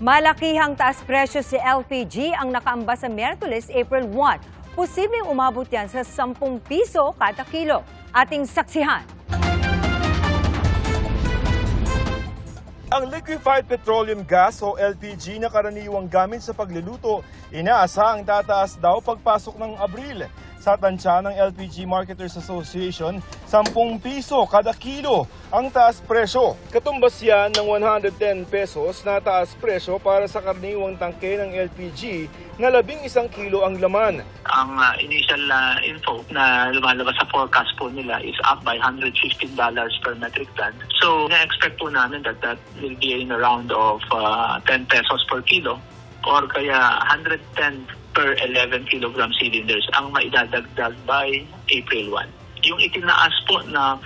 Malakihang taas presyo si LPG ang nakaamba sa Miyerkules, April 1. Posibleng umabot yan sa 10 piso kada kilo. Ating saksihan. Ang liquefied petroleum gas o LPG na karaniwang gamit sa pagluluto, inaasahang tataas daw pagpasok ng Abril. Sa tansya ng LPG Marketers Association, 10 piso kada kilo ang taas presyo. Katumbas yan ng 110 pesos na taas presyo para sa karaniwang tangke ng LPG na 11 kilo ang laman. Ang initial info na lumalabas sa forecast po nila is up by $115 per metric ton. So, na-expect po namin that will be in a round of 10 pesos per kilo or kaya 110 per 11 kilogram cylinders ang maidadagdag by April 1. Yung itinaas po na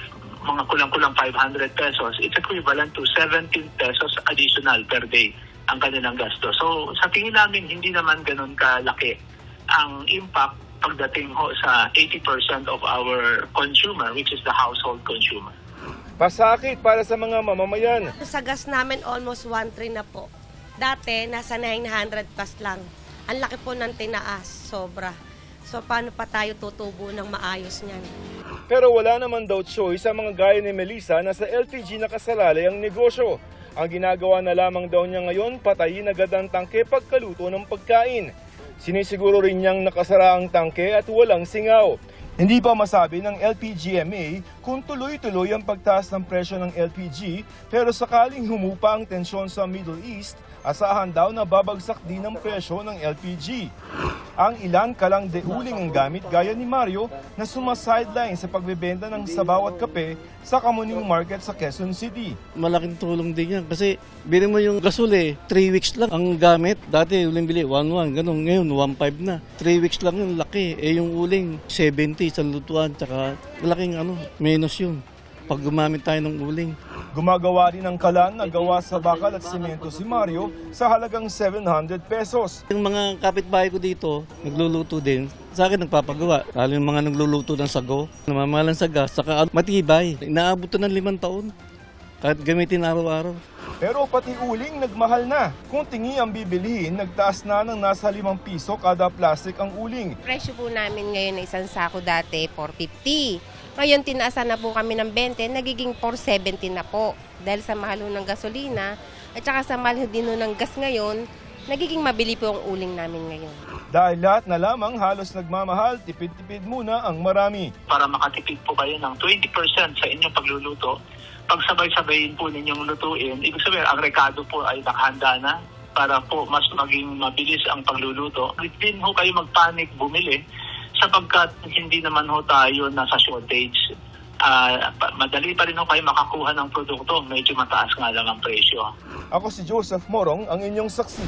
mga kulang-kulang 500 pesos, it's equivalent to 17 pesos additional per day ang kanilang gasto. So sa tingin namin, hindi naman ganun kalaki ang impact pagdating ho sa 80% of our consumer, which is the household consumer. Pasakit para sa mga mamamayan. Sa gas namin, almost 1.3 na po. Dati, nasa 900 plus lang. Ang laki po ng tinaas, sobra. So, paano pa tayo tutubo ng maayos niyan? Pero wala naman daw choice sa mga gaya ni Melissa na sa LPG nakasalalay ang negosyo. Ang ginagawa na lamang daw niya ngayon, patayin agad ang tangke pagkaluto ng pagkain. Sinisiguro rin niyang nakasara ang tangke at walang singaw. Hindi pa masabi ng LPGMA kung tuloy-tuloy ang pagtaas ng presyo ng LPG, pero sakaling humupa ang tensyon sa Middle East, asahan daw na babagsak din ang presyo ng LPG. Ang ilan kalang deuling ang gamit gaya ni Mario na sumasideline sa pagbebenta ng sabaw at kape sa Kamuning Market sa Quezon City. Malaking tulong din yan kasi bili mo yung gasol 3 weeks lang ang gamit. Dati uling bili 1.1, ganun. Ngayon 1.5 na. 3 weeks lang yung laki. Yung uling 70 sa lutuan, tsaka malaking menos yun pag gumamit tayo ng uling. Gumagawa rin ng kalan na gawa sa bakal at simento si Mario sa halagang 700 pesos. Yung mga kapitbahay ko dito, nagluluto din. Sa akin nagpapagawa. Lalo yung mga nagluluto ng sago, namamahalan sa gas, saka matibay. Inaabot na ng 5 taon. Kahit gamitin araw-araw. Pero pati uling nagmahal na. Kung tingi ang bibilihin, nagtaas na ng nasa 5 piso kada plastic ang uling. Presyo po namin ngayon ng isang sako dati, 450. Ngayon, tinaasan na po kami ng 20, nagiging 470 na po. Dahil sa mahal ng gasolina, at saka sa mahal din ng gas ngayon, nagiging mabili po ang uling namin ngayon. Dahil lahat na lamang halos nagmamahal, tipid-tipid muna ang marami. Para makatipid po kayo ng 20% sa inyong pagluluto, pag sabay-sabayin po ninyong lutuin, ibig sabihin, ang rekado po ay nakahanda na para po mas maging mabilis ang pagluluto. Hindi ho kayo magpanik bumili sapagkat hindi naman ho tayo nasa shortage. Madali pa rin ho kayo makakuha ng produkto. Medyo mataas nga lang ang presyo. Ako si Joseph Morong, ang inyong saksi.